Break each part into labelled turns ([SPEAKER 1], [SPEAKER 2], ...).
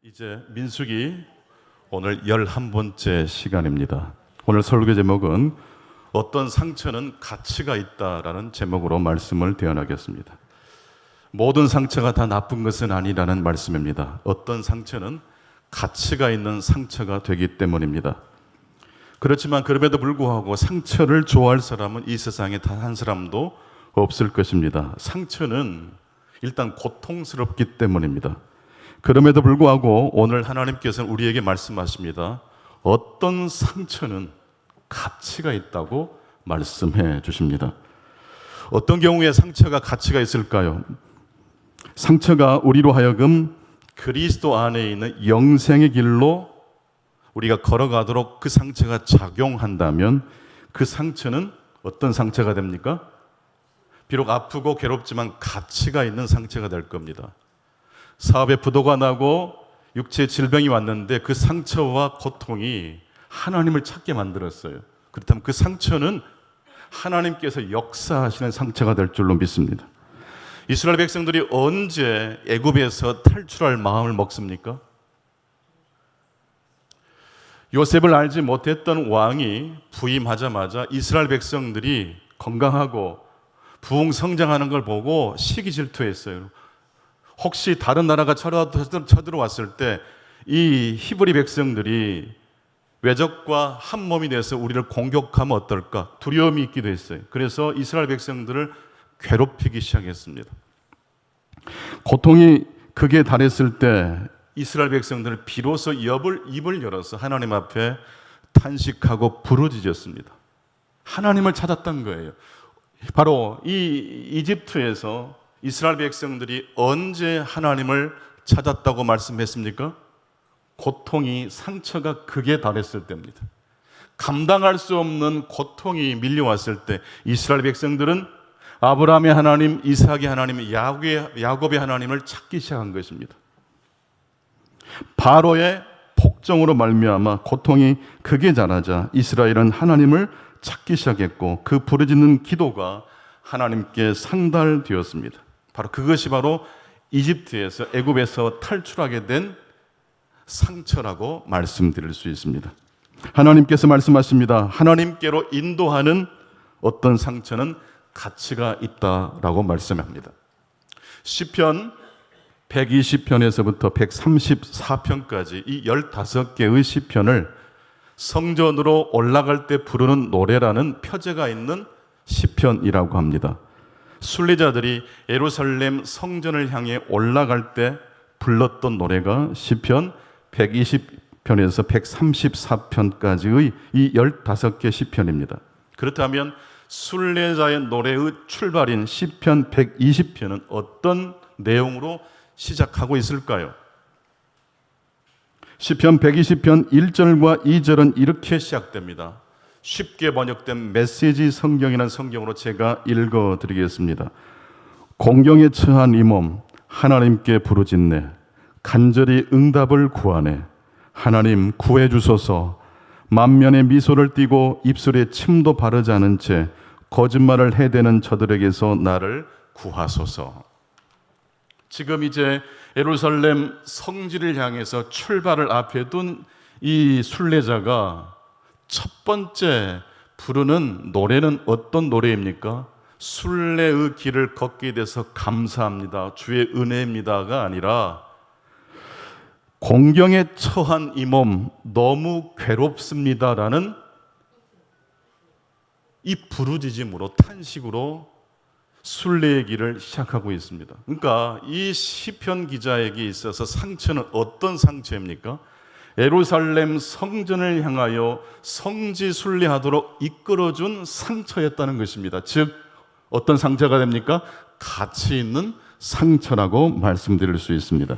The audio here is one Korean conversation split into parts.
[SPEAKER 1] 이제 민수기 오늘 11번째 시간입니다. 오늘 설교 제목은 어떤 상처는 가치가 있다라는 제목으로 말씀을 대언하겠습니다. 모든 상처가 다 나쁜 것은 아니라는 말씀입니다. 어떤 상처는 가치가 있는 상처가 되기 때문입니다. 그렇지만 그럼에도 불구하고 상처를 좋아할 사람은 이 세상에 단 한 사람도 없을 것입니다. 상처는 일단 고통스럽기 때문입니다. 그럼에도 불구하고 오늘 하나님께서는 우리에게 말씀하십니다. 어떤 상처는 가치가 있다고 말씀해 주십니다. 어떤 경우에 상처가 가치가 있을까요? 상처가 우리로 하여금 그리스도 안에 있는 영생의 길로 우리가 걸어가도록 그 상처가 작용한다면 그 상처는 어떤 상처가 됩니까? 비록 아프고 괴롭지만 가치가 있는 상처가 될 겁니다. 사업에 부도가 나고 육체의 질병이 왔는데 그 상처와 고통이 하나님을 찾게 만들었어요. 그렇다면 그 상처는 하나님께서 역사하시는 상처가 될 줄로 믿습니다. 이스라엘 백성들이 언제 애굽에서 탈출할 마음을 먹습니까? 요셉을 알지 못했던 왕이 부임하자마자 이스라엘 백성들이 건강하고 부흥 성장하는 걸 보고 시기 질투했어요. 혹시 다른 나라가 쳐들어왔을 때 이 히브리 백성들이 외적과 한 몸이 돼서 우리를 공격하면 어떨까 두려움이 있기도 했어요. 그래서 이스라엘 백성들을 괴롭히기 시작했습니다. 고통이 극에 달했을 때 이스라엘 백성들은 비로소 입을 열어서 하나님 앞에 탄식하고 부르짖었습니다. 하나님을 찾았던 거예요. 바로 이 이집트에서 이스라엘 백성들이 언제 하나님을 찾았다고 말씀했습니까? 고통이 상처가 극에 달했을 때입니다. 감당할 수 없는 고통이 밀려왔을 때 이스라엘 백성들은 아브라함의 하나님, 이삭의 하나님, 야곱의 하나님을 찾기 시작한 것입니다. 바로의 폭정으로 말미암아 고통이 극에 달하자 이스라엘은 하나님을 찾기 시작했고 그 부르짖는 기도가 하나님께 상달되었습니다. 그것이 바로 이집트에서 애굽에서 탈출하게 된 상처라고 말씀드릴 수 있습니다. 하나님께서 말씀하십니다. 하나님께로 인도하는 어떤 상처는 가치가 있다라고 말씀합니다. 시편 120편에서부터 134편까지 이 15개의 시편을 성전으로 올라갈 때 부르는 노래라는 표제가 있는 시편이라고 합니다. 순례자들이 예루살렘 성전을 향해 올라갈 때 불렀던 노래가 시편 120편에서 134편까지의 이 15개 시편입니다. 그렇다면 순례자의 노래의 출발인 시편 120편은 어떤 내용으로 시작하고 있을까요? 시편 120편 1절과 2절은 이렇게 시작됩니다. 쉽게 번역된 메시지 성경이라는 성경으로 제가 읽어드리겠습니다. 공경에 처한 이 몸 하나님께 부르짖네 간절히 응답을 구하네 하나님 구해주소서 만면에 미소를 띠고 입술에 침도 바르지 않은 채 거짓말을 해대는 저들에게서 나를 구하소서. 지금 이제 예루살렘 성지를 향해서 출발을 앞에 둔 이 순례자가 첫 번째 부르는 노래는 어떤 노래입니까? 순례의 길을 걷게 돼서 감사합니다. 주의 은혜입니다가 아니라 공경에 처한 이 몸 너무 괴롭습니다라는 이 부르짖음으로 탄식으로 순례의 길을 시작하고 있습니다. 그러니까 이 시편 기자에게 있어서 상처는 어떤 상처입니까? 예루살렘 성전을 향하여 성지 순례하도록 이끌어준 상처였다는 것입니다. 즉 어떤 상처가 됩니까? 가치 있는 상처라고 말씀드릴 수 있습니다.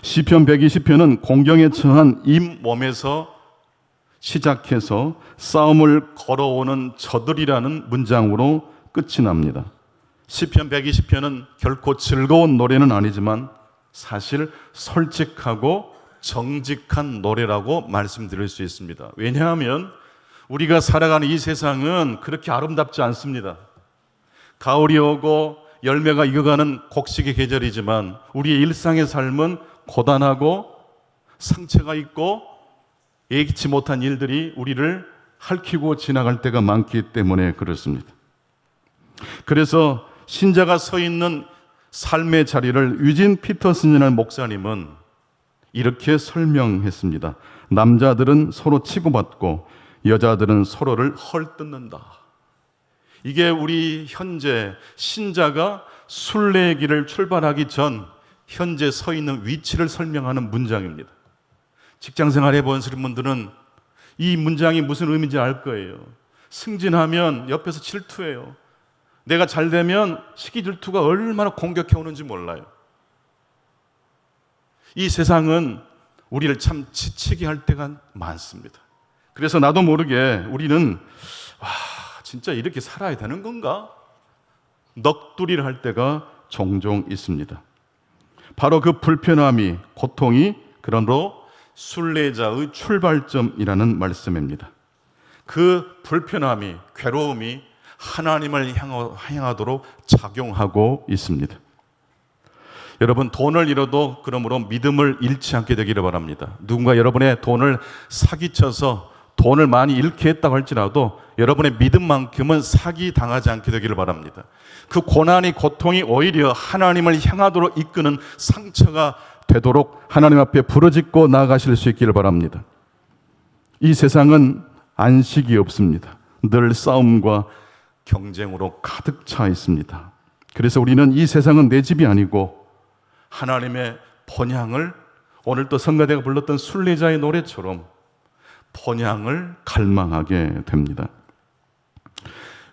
[SPEAKER 1] 시편 120편은 공경에 처한 이 몸에서 시작해서 싸움을 걸어오는 저들이라는 문장으로 끝이 납니다. 시편 120편은 결코 즐거운 노래는 아니지만 사실 솔직하고 정직한 노래라고 말씀드릴 수 있습니다. 왜냐하면 우리가 살아가는 이 세상은 그렇게 아름답지 않습니다. 가을이 오고 열매가 익어가는 곡식의 계절이지만 우리의 일상의 삶은 고단하고 상처가 있고 예기치 못한 일들이 우리를 핥히고 지나갈 때가 많기 때문에 그렇습니다. 그래서 신자가 서 있는 삶의 자리를 유진 피터슨이라는 목사님은 이렇게 설명했습니다. 남자들은 서로 치고받고 여자들은 서로를 헐뜯는다. 이게 우리 현재 신자가 순례의 길을 출발하기 전 현재 서 있는 위치를 설명하는 문장입니다. 직장생활 해본 분들은 이 문장이 무슨 의미인지 알 거예요. 승진하면 옆에서 질투해요. 내가 잘 되면 시기 질투가 얼마나 공격해 오는지 몰라요. 이 세상은 우리를 참 지치게 할 때가 많습니다. 그래서 나도 모르게 우리는 진짜 이렇게 살아야 되는 건가? 넋두리를 할 때가 종종 있습니다. 바로 그 불편함이, 고통이 그러므로 순례자의 출발점이라는 말씀입니다. 그 불편함이, 괴로움이 하나님을 향하도록 작용하고 있습니다. 여러분, 돈을 잃어도 그러므로 믿음을 잃지 않게 되기를 바랍니다. 누군가 여러분의 돈을 사기쳐서 돈을 많이 잃게 했다고 할지라도 여러분의 믿음만큼은 사기당하지 않게 되기를 바랍니다. 그 고난이, 고통이 오히려 하나님을 향하도록 이끄는 상처가 되도록 하나님 앞에 부르짖고 나아가실 수 있기를 바랍니다. 이 세상은 안식이 없습니다. 늘 싸움과 경쟁으로 가득 차 있습니다. 그래서 우리는 이 세상은 내 집이 아니고 하나님의 본향을, 오늘 또 성가대가 불렀던 순례자의 노래처럼 본향을 갈망하게 됩니다.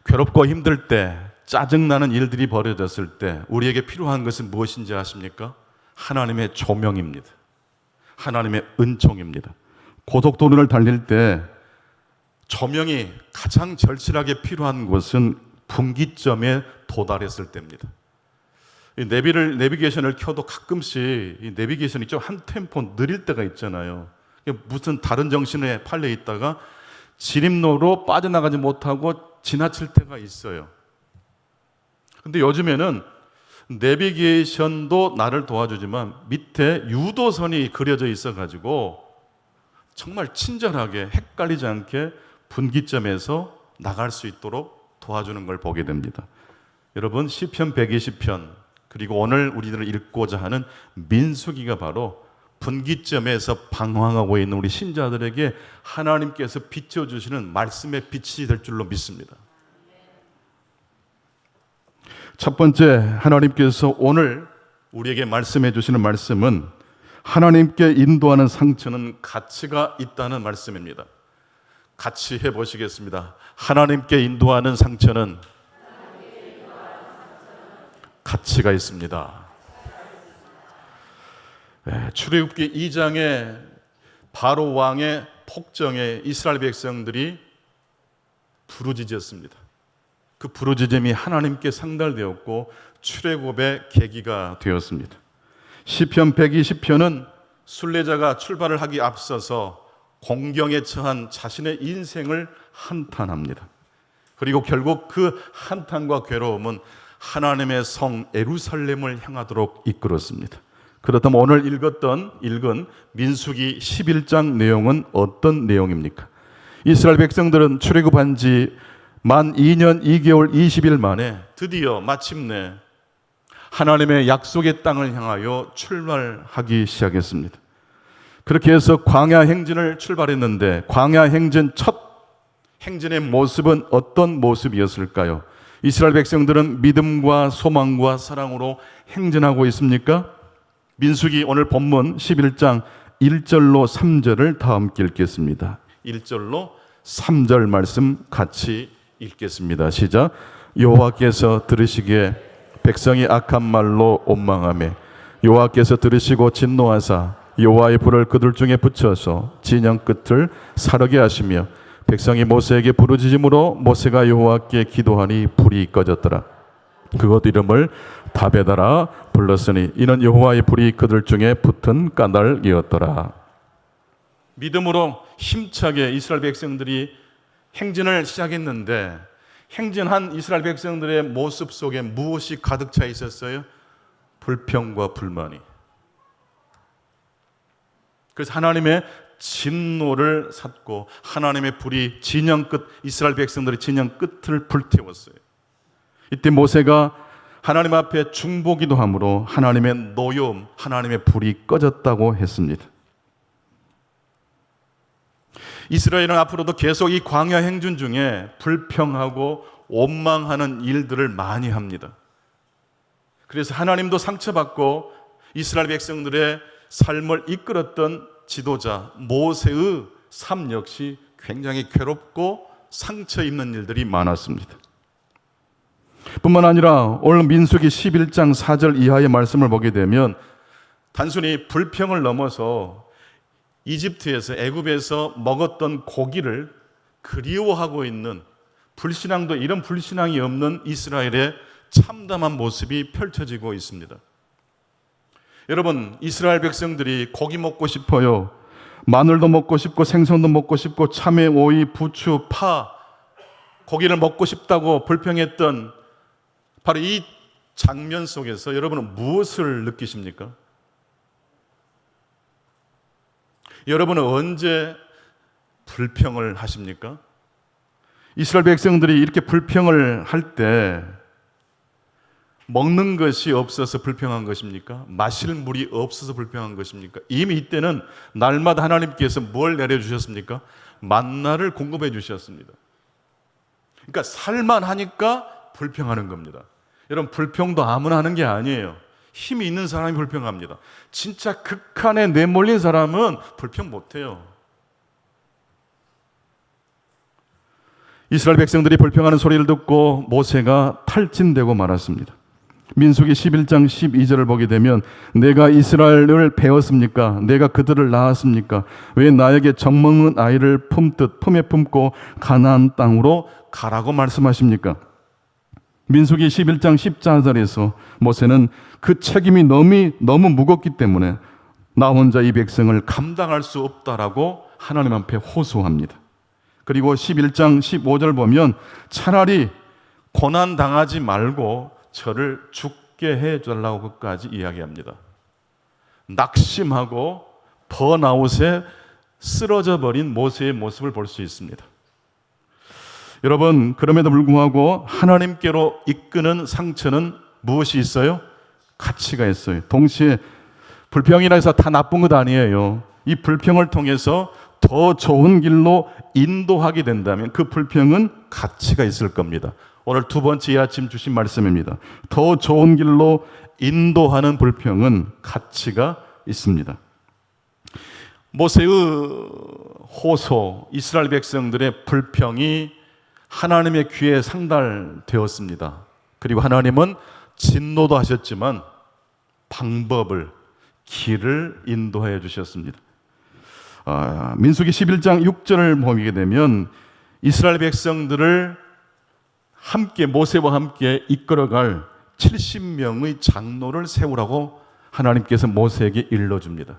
[SPEAKER 1] 괴롭고 힘들 때, 짜증나는 일들이 벌어졌을 때 우리에게 필요한 것은 무엇인지 아십니까? 하나님의 조명입니다. 하나님의 은총입니다. 고속도로를 달릴 때 조명이 가장 절실하게 필요한 것은 분기점에 도달했을 때입니다. 내비게이션을 켜도 가끔씩 이 내비게이션이 좀 한 템포 느릴 때가 있잖아요. 무슨 다른 정신에 팔려 있다가 진입로로 빠져나가지 못하고 지나칠 때가 있어요. 근데 요즘에는 내비게이션도 나를 도와주지만 밑에 유도선이 그려져 있어가지고 정말 친절하게 헷갈리지 않게 분기점에서 나갈 수 있도록 도와주는 걸 보게 됩니다. 여러분, 시편 120편 그리고 오늘 우리들을 읽고자 하는 민수기가 바로 분기점에서 방황하고 있는 우리 신자들에게 하나님께서 비춰주시는 말씀의 빛이 될 줄로 믿습니다. 첫 번째, 하나님께서 오늘 우리에게 말씀해 주시는 말씀은 하나님께 인도하는 상처는 가치가 있다는 말씀입니다. 같이 해보시겠습니다. 하나님께 인도하는 상처는 가치가 있습니다. 출애굽기 2장에 바로 왕의 폭정에 이스라엘 백성들이 부르짖었습니다. 그 부르짖음이 하나님께 상달되었고 출애굽의 계기가 되었습니다. 시편 120편은 순례자가 출발을 하기 앞서서 공경에 처한 자신의 인생을 한탄합니다. 그리고 결국 그 한탄과 괴로움은 하나님의 성 예루살렘을 향하도록 이끌었습니다. 그렇다면 오늘 읽은 민수기 11장 내용은 어떤 내용입니까? 이스라엘 백성들은 출애굽한 지 만 2년 2개월 20일 만에 드디어 마침내 하나님의 약속의 땅을 향하여 출발하기 시작했습니다. 그렇게 해서 광야 행진을 출발했는데 광야 행진 첫 행진의 모습은 어떤 모습이었을까요? 이스라엘 백성들은 믿음과 소망과 사랑으로 행진하고 있습니까? 민수기 오늘 본문 11장 1절로 3절을 다 함께 읽겠습니다. 1절로 3절 말씀 같이 읽겠습니다. 시작. 여호와께서 들으시기에 백성이 악한 말로 원망하며 여호와께서 들으시고 진노하사 여호와의 불을 그들 중에 붙여서 진영 끝을 사르게 하시며 백성이 모세에게 부르짖음으로 모세가 여호와께 기도하니 불이 꺼졌더라. 그것 이름을 다베다라 불렀으니 이는 여호와의 불이 그들 중에 붙은 까닭이었더라. 믿음으로 힘차게 이스라엘 백성들이 행진을 시작했는데 행진한 이스라엘 백성들의 모습 속에 무엇이 가득 차 있었어요? 불평과 불만이. 그래서 하나님의 진노를 샀고 하나님의 불이 진영 끝, 이스라엘 백성들의 진영 끝을 불태웠어요. 이때 모세가 하나님 앞에 중보기도 함으로 하나님의 노여움, 하나님의 불이 꺼졌다고 했습니다. 이스라엘은 앞으로도 계속 이 광야 행군 중에 불평하고 원망하는 일들을 많이 합니다. 그래서 하나님도 상처받고 이스라엘 백성들의 삶을 이끌었던 지도자 모세의 삶 역시 굉장히 괴롭고 상처 입는 일들이 많았습니다. 뿐만 아니라 오늘 민수기 11장 4절 이하의 말씀을 보게 되면 단순히 불평을 넘어서 이집트에서 애굽에서 먹었던 고기를 그리워하고 있는 불신앙도 이런 불신앙이 없는 이스라엘의 참담한 모습이 펼쳐지고 있습니다. 여러분, 이스라엘 백성들이 고기 먹고 싶어요. 마늘도 먹고 싶고 생선도 먹고 싶고 참외, 오이, 부추, 파, 고기를 먹고 싶다고 불평했던 바로 이 장면 속에서 여러분은 무엇을 느끼십니까? 여러분은 언제 불평을 하십니까? 이스라엘 백성들이 이렇게 불평을 할 때 먹는 것이 없어서 불평한 것입니까? 마실 물이 없어서 불평한 것입니까? 이미 이때는 날마다 하나님께서 뭘 내려주셨습니까? 만나를 공급해 주셨습니다. 그러니까 살만하니까 불평하는 겁니다. 여러분, 불평도 아무나 하는 게 아니에요. 힘이 있는 사람이 불평합니다. 진짜 극한에 내몰린 사람은 불평 못해요. 이스라엘 백성들이 불평하는 소리를 듣고 모세가 탈진되고 말았습니다. 민수기 11장 12절을 보게 되면 내가 이스라엘을 배웠습니까? 내가 그들을 낳았습니까? 왜 나에게 젖먹는 아이를 품듯 품에 품고 가나안 땅으로 가라고 말씀하십니까? 민수기 11장 14절에서 모세는 그 책임이 너무 무겁기 때문에 나 혼자 이 백성을 감당할 수 없다라고 하나님 앞에 호소합니다. 그리고 11장 15절 보면 차라리 고난 당하지 말고 저를 죽게 해달라고 끝까지 이야기합니다. 낙심하고 번아웃에 쓰러져 버린 모세의 모습을 볼 수 있습니다. 여러분, 그럼에도 불구하고 하나님께로 이끄는 상처는 무엇이 있어요? 가치가 있어요. 동시에 불평이라 해서 다 나쁜 것 아니에요. 이 불평을 통해서 더 좋은 길로 인도하게 된다면 그 불평은 가치가 있을 겁니다. 오늘 두 번째 이 아침 주신 말씀입니다. 더 좋은 길로 인도하는 불평은 가치가 있습니다. 모세의 호소, 이스라엘 백성들의 불평이 하나님의 귀에 상달되었습니다. 그리고 하나님은 진노도 하셨지만 방법을, 길을 인도해 주셨습니다. 민수기 11장 6절을 보게 되면 이스라엘 백성들을 함께 모세와 함께 이끌어갈 70명의 장로를 세우라고 하나님께서 모세에게 일러줍니다.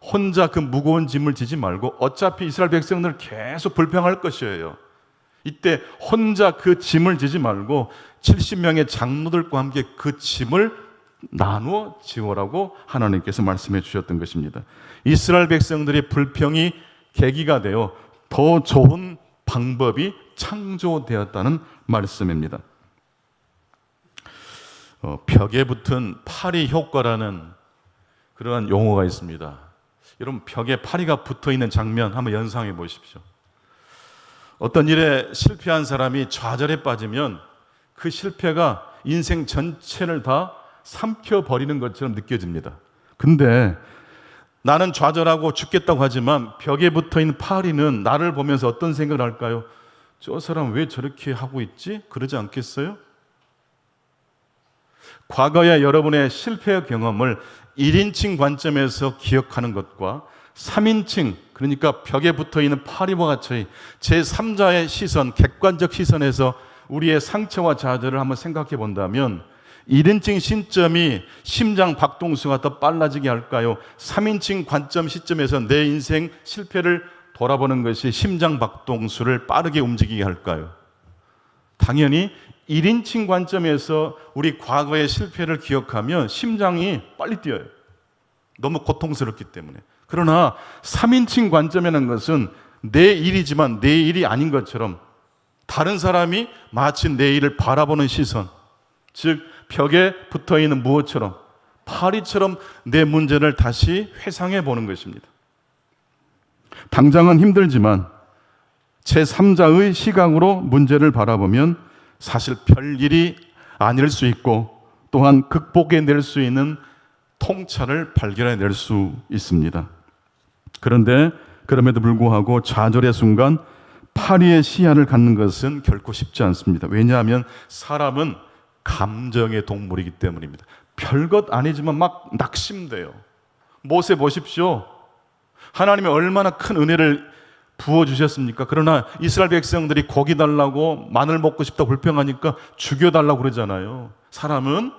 [SPEAKER 1] 혼자 그 무거운 짐을 지지 말고 어차피 이스라엘 백성들은 계속 불평할 것이에요. 이때 혼자 그 짐을 지지 말고 70명의 장로들과 함께 그 짐을 나누어 지우라고 하나님께서 말씀해 주셨던 것입니다. 이스라엘 백성들의 불평이 계기가 되어 더 좋은 방법이 창조되었다는 말씀입니다. 벽에 붙은 파리 효과라는 그러한 용어가 있습니다. 여러분, 벽에 파리가 붙어 있는 장면 한번 연상해 보십시오. 어떤 일에 실패한 사람이 좌절에 빠지면 그 실패가 인생 전체를 다 삼켜버리는 것처럼 느껴집니다. 근데 나는 좌절하고 죽겠다고 하지만 벽에 붙어있는 파리는 나를 보면서 어떤 생각을 할까요? 저 사람 왜 저렇게 하고 있지? 그러지 않겠어요? 과거의 여러분의 실패 경험을 1인칭 관점에서 기억하는 것과 3인칭, 그러니까 벽에 붙어있는 파리와 같이 제3자의 시선, 객관적 시선에서 우리의 상처와 좌절을 한번 생각해 본다면 1인칭 신점이 심장 박동수가 더 빨라지게 할까요? 3인칭 관점 시점에서 내 인생 실패를 돌아보는 것이 심장 박동수를 빠르게 움직이게 할까요? 당연히 1인칭 관점에서 우리 과거의 실패를 기억하면 심장이 빨리 뛰어요. 너무 고통스럽기 때문에. 그러나 3인칭 관점이라는 것은 내 일이지만 내 일이 아닌 것처럼 다른 사람이 마치 내 일을 바라보는 시선, 즉 벽에 붙어있는 무엇처럼 파리처럼 내 문제를 다시 회상해 보는 것입니다. 당장은 힘들지만 제3자의 시각으로 문제를 바라보면 사실 별일이 아닐 수 있고 또한 극복해낼 수 있는 통찰을 발견해낼 수 있습니다. 그런데 그럼에도 불구하고 좌절의 순간 파리의 시야를 갖는 것은 결코 쉽지 않습니다. 왜냐하면 사람은 감정의 동물이기 때문입니다. 별것 아니지만 막 낙심돼요. 모세 보십시오. 하나님이 얼마나 큰 은혜를 부어주셨습니까? 그러나 이스라엘 백성들이 고기 달라고 마늘 먹고 싶다고 불평하니까 죽여달라고 그러잖아요. 사람은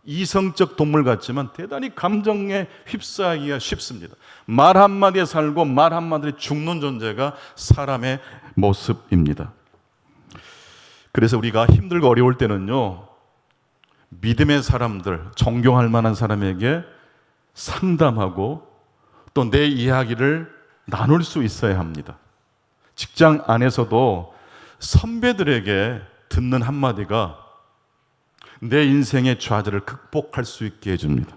[SPEAKER 1] 이성적 동물 같지만 대단히 감정에 휩싸이기가 쉽습니다. 말 한마디에 살고 말 한마디에 죽는 존재가 사람의 모습입니다. 그래서 우리가 힘들고 어려울 때는요, 믿음의 사람들, 존경할 만한 사람에게 상담하고 또 내 이야기를 나눌 수 있어야 합니다. 직장 안에서도 선배들에게 듣는 한마디가 내 인생의 좌절을 극복할 수 있게 해줍니다.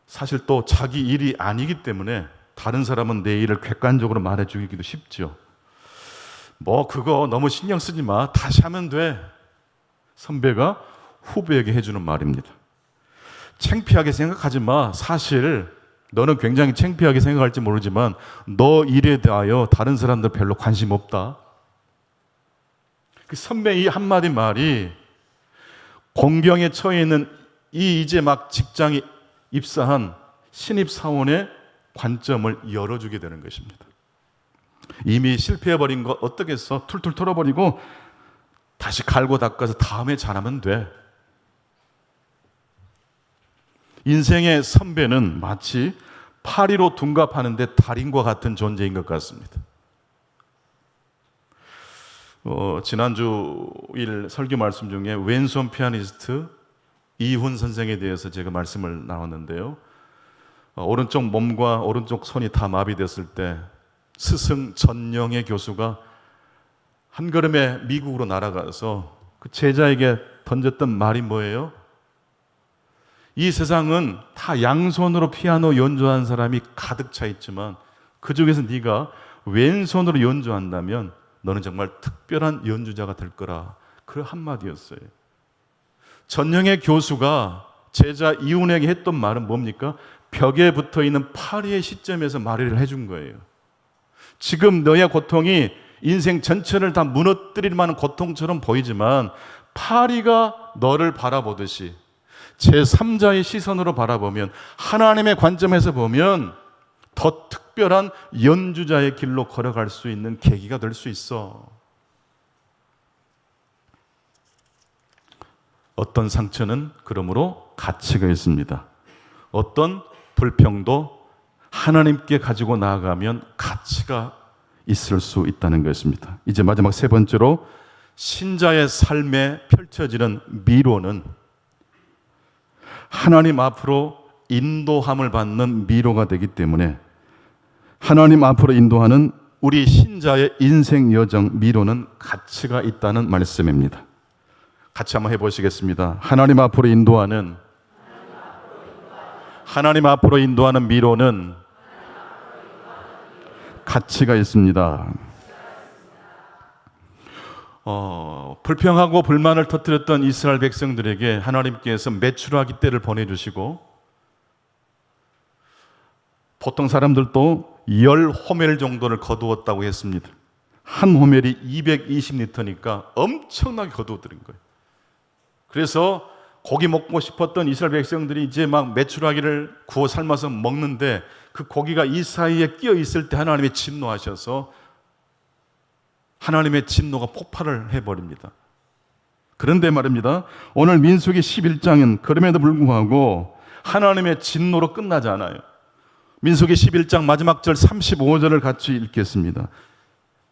[SPEAKER 1] 사실 또 자기 일이 아니기 때문에 다른 사람은 내 일을 객관적으로 말해주기도 쉽죠. 뭐 그거 너무 신경 쓰지 마, 다시 하면 돼. 선배가 후배에게 해주는 말입니다. 창피하게 생각하지 마. 사실 너는 굉장히 창피하게 생각할지 모르지만 너 일에 대하여 다른 사람들 별로 관심 없다. 그 선배의 이 한마디 말이 공경에 처해 있는 이제 막 직장에 입사한 신입사원의 관점을 열어주게 되는 것입니다. 이미 실패해버린 거 어떻겠어? 툴툴 털어버리고 다시 갈고 닦아서 다음에 잘하면 돼. 인생의 선배는 마치 파리로 둔갑하는데 달인과 같은 존재인 것 같습니다. 지난주일 설교 말씀 중에 왼손 피아니스트 이훈 선생에 대해서 제가 말씀을 나눴는데요. 오른쪽 몸과 오른쪽 손이 다 마비됐을 때 스승 전영의 교수가 한 걸음에 미국으로 날아가서 그 제자에게 던졌던 말이 뭐예요? 이 세상은 다 양손으로 피아노 연주하는 사람이 가득 차 있지만 그 중에서 네가 왼손으로 연주한다면 너는 정말 특별한 연주자가 될 거라. 그 한마디였어요. 전영의 교수가 제자 이훈에게 했던 말은 뭡니까? 벽에 붙어있는 파리의 시점에서 말을 해준 거예요. 지금 너의 고통이 인생 전체를 다 무너뜨릴 만한 고통처럼 보이지만 파리가 너를 바라보듯이 제3자의 시선으로 바라보면 하나님의 관점에서 보면 더 특별한 연주자의 길로 걸어갈 수 있는 계기가 될 수 있어. 어떤 상처는 그러므로 가치가 있습니다. 어떤 불평도 하나님께 가지고 나아가면 가치가 있을 수 있다는 것입니다. 이제 마지막 세 번째로 신자의 삶에 펼쳐지는 미로는 하나님 앞으로 인도함을 받는 미로가 되기 때문에 하나님 앞으로 인도하는 우리 신자의 인생 여정 미로는 가치가 있다는 말씀입니다. 같이 한번 해보시겠습니다. 하나님 앞으로 인도하는 미로는 가치가 있습니다. 불평하고 불만을 터뜨렸던 이스라엘 백성들에게 하나님께서 메추라기 떼를 보내주시고 보통 사람들도 10호멜 정도를 거두었다고 했습니다. 한 호멜이 220리터니까 엄청나게 거두어들인 거예요. 그래서 고기 먹고 싶었던 이스라엘 백성들이 이제 막 메추라기를 구워 삶아서 먹는데 그 고기가 이 사이에 끼어 있을 때 하나님이 진노하셔서 하나님의 진노가 폭발을 해버립니다. 그런데 말입니다. 오늘 민수기 11장은 그럼에도 불구하고 하나님의 진노로 끝나지 않아요. 민수기 11장 마지막 절 35절을 같이 읽겠습니다.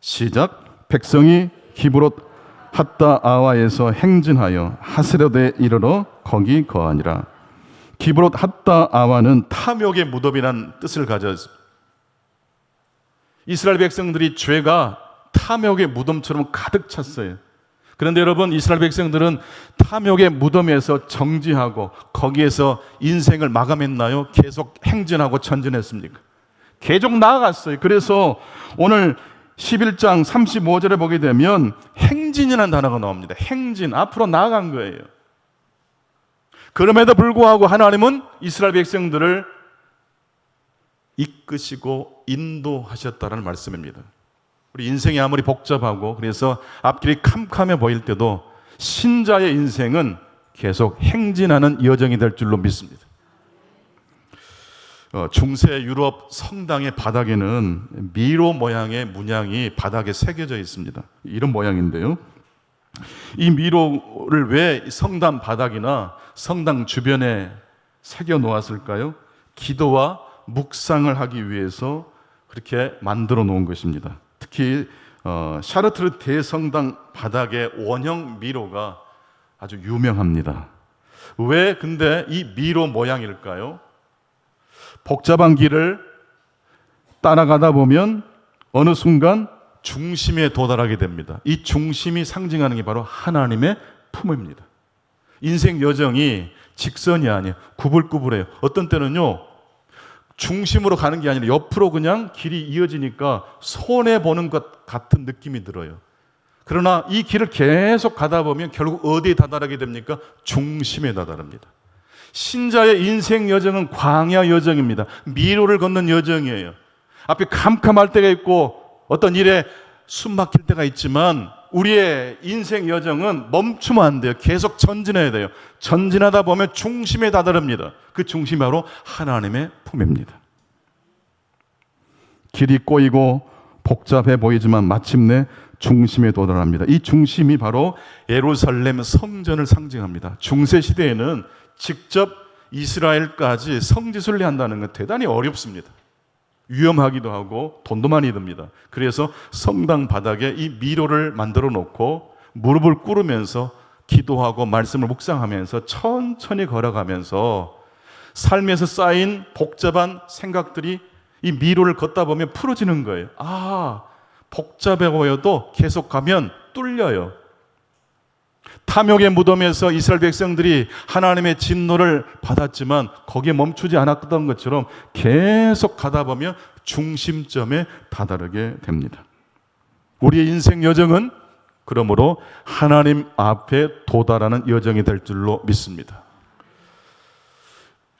[SPEAKER 1] 시작. 백성이 기브롯 핫다 아와에서 행진하여 하스레드에 이르러 거기 거하니라. 기브롯 핫다아와는 탐욕의 무덤이라는 뜻을 가졌습니다. 이스라엘 백성들이 죄가 탐욕의 무덤처럼 가득 찼어요. 그런데 여러분, 이스라엘 백성들은 탐욕의 무덤에서 정지하고 거기에서 인생을 마감했나요? 계속 행진하고 전진했습니까? 계속 나아갔어요. 그래서 오늘 11장 35절에 보게 되면 행진이라는 단어가 나옵니다. 행진, 앞으로 나아간 거예요. 그럼에도 불구하고 하나님은 이스라엘 백성들을 이끄시고 인도하셨다는 말씀입니다. 우리 인생이 아무리 복잡하고 그래서 앞길이 캄캄해 보일 때도 신자의 인생은 계속 행진하는 여정이 될 줄로 믿습니다. 중세 유럽 성당의 바닥에는 미로 모양의 문양이 바닥에 새겨져 있습니다. 이런 모양인데요. 이 미로를 왜 성당 바닥이나 성당 주변에 새겨 놓았을까요? 기도와 묵상을 하기 위해서 그렇게 만들어 놓은 것입니다. 특히 샤르트르 대성당 바닥의 원형 미로가 아주 유명합니다. 왜 근데 이 미로 모양일까요? 복잡한 길을 따라가다 보면 어느 순간 중심에 도달하게 됩니다. 이 중심이 상징하는 게 바로 하나님의 품입니다. 인생 여정이 직선이 아니에요. 구불구불해요. 어떤 때는요, 중심으로 가는 게 아니라 옆으로 그냥 길이 이어지니까 손해보는 것 같은 느낌이 들어요. 그러나 이 길을 계속 가다 보면 결국 어디에 다다르게 됩니까? 중심에 다다릅니다. 신자의 인생 여정은 광야 여정입니다. 미로를 걷는 여정이에요. 앞에 캄캄할 때가 있고 어떤 일에 숨 막힐 때가 있지만 우리의 인생 여정은 멈추면 안 돼요. 계속 전진해야 돼요. 전진하다 보면 중심에 다다릅니다. 그 중심이 바로 하나님의 품입니다. 길이 꼬이고 복잡해 보이지만 마침내 중심에 도달합니다. 이 중심이 바로 예루살렘 성전을 상징합니다. 중세 시대에는 직접 이스라엘까지 성지순례한다는 건 대단히 어렵습니다. 위험하기도 하고 돈도 많이 듭니다. 그래서 성당 바닥에 이 미로를 만들어 놓고 무릎을 꿇으면서 기도하고 말씀을 묵상하면서 천천히 걸어가면서 삶에서 쌓인 복잡한 생각들이 이 미로를 걷다 보면 풀어지는 거예요. 아, 복잡해 보여도 계속 가면 뚫려요. 탐욕의 무덤에서 이스라엘 백성들이 하나님의 진노를 받았지만 거기에 멈추지 않았던 것처럼 계속 가다 보면 중심점에 다다르게 됩니다. 우리의 인생 여정은 그러므로 하나님 앞에 도달하는 여정이 될 줄로 믿습니다.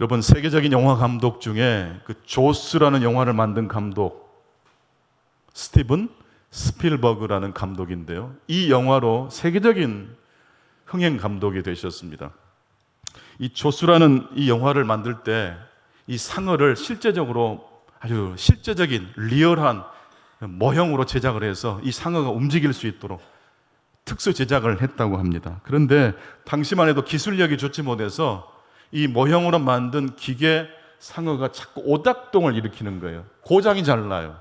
[SPEAKER 1] 여러분, 세계적인 영화 감독 중에 그 조스라는 영화를 만든 감독 스티븐 스필버그라는 감독인데요. 이 영화로 세계적인 흥행 감독이 되셨습니다. 이 조스라는 이 영화를 만들 때 이 상어를 실제적으로 아주 실제적인 리얼한 모형으로 제작을 해서 이 상어가 움직일 수 있도록 특수 제작을 했다고 합니다. 그런데 당시만 해도 기술력이 좋지 못해서 이 모형으로 만든 기계 상어가 자꾸 오작동을 일으키는 거예요. 고장이 잘 나요.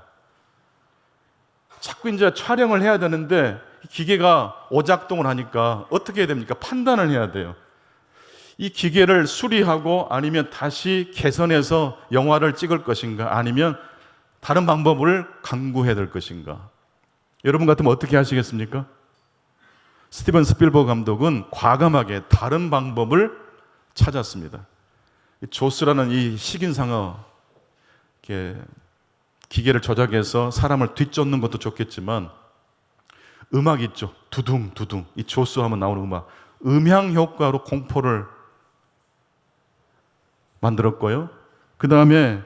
[SPEAKER 1] 자꾸 이제 촬영을 해야 되는데 기계가 오작동을 하니까 어떻게 해야 됩니까? 판단을 해야 돼요. 이 기계를 수리하고 아니면 다시 개선해서 영화를 찍을 것인가 아니면 다른 방법을 강구해야 될 것인가. 여러분 같으면 어떻게 하시겠습니까? 스티븐 스필버그 감독은 과감하게 다른 방법을 찾았습니다. 조스라는 이 식인상어 기계를 조작해서 사람을 뒤쫓는 것도 좋겠지만 음악 있죠. 두둥 두둥. 이 조스 하면 나오는 음악. 음향 효과로 공포를 만들었고요. 그 다음에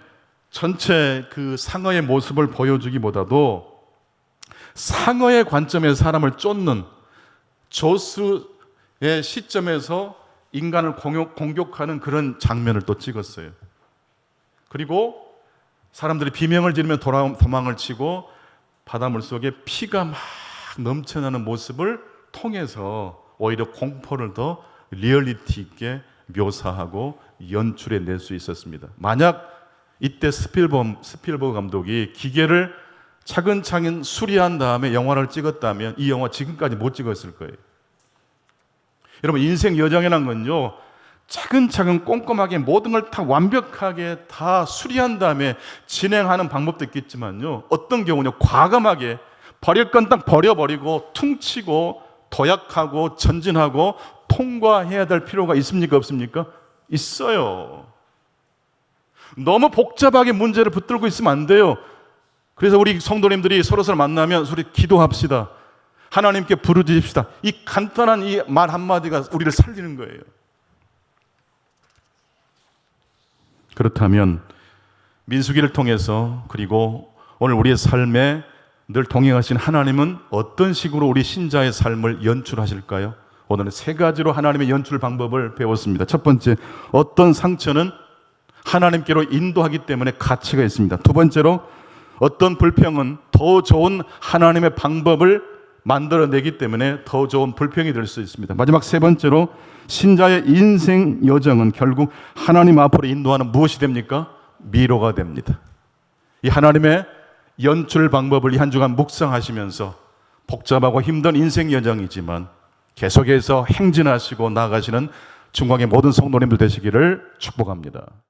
[SPEAKER 1] 전체 그 상어의 모습을 보여주기보다도 상어의 관점에서 사람을 쫓는 조스의 시점에서 인간을 공격하는 그런 장면을 또 찍었어요. 그리고 사람들이 비명을 지르며 도망을 치고 바닷물 속에 피가 막 넘쳐나는 모습을 통해서 오히려 공포를 더 리얼리티 있게 묘사하고 연출해 낼 수 있었습니다. 만약 이때 스필버그 감독이 기계를 차근차근 수리한 다음에 영화를 찍었다면 이 영화 지금까지 못 찍었을 거예요. 여러분, 인생 여정이란 건요, 차근차근 꼼꼼하게 모든 걸 다 완벽하게 다 수리한 다음에 진행하는 방법도 있겠지만요, 어떤 경우는 과감하게 버릴 건 딱 버려버리고 퉁치고 도약하고 전진하고 통과해야 될 필요가 있습니까? 없습니까? 있어요. 너무 복잡하게 문제를 붙들고 있으면 안 돼요. 그래서 우리 성도님들이 서로 만나면 우리 기도합시다. 하나님께 부르짖읍시다. 이 간단한 이 말 한마디가 우리를 살리는 거예요. 그렇다면 민수기를 통해서 그리고 오늘 우리의 삶에 늘 동행하신 하나님은 어떤 식으로 우리 신자의 삶을 연출하실까요? 오늘은 세 가지로 하나님의 연출 방법을 배웠습니다. 첫 번째, 어떤 상처는 하나님께로 인도하기 때문에 가치가 있습니다. 두 번째로, 어떤 불평은 더 좋은 하나님의 방법을 만들어내기 때문에 더 좋은 불평이 될 수 있습니다. 마지막 세 번째로, 신자의 인생 여정은 결국 하나님 앞으로 인도하는 무엇이 됩니까? 미로가 됩니다. 이 하나님의 연출 방법을 이 한 주간 묵상하시면서 복잡하고 힘든 인생 여정이지만 계속해서 행진하시고 나아가시는 중광의 모든 성도님들 되시기를 축복합니다.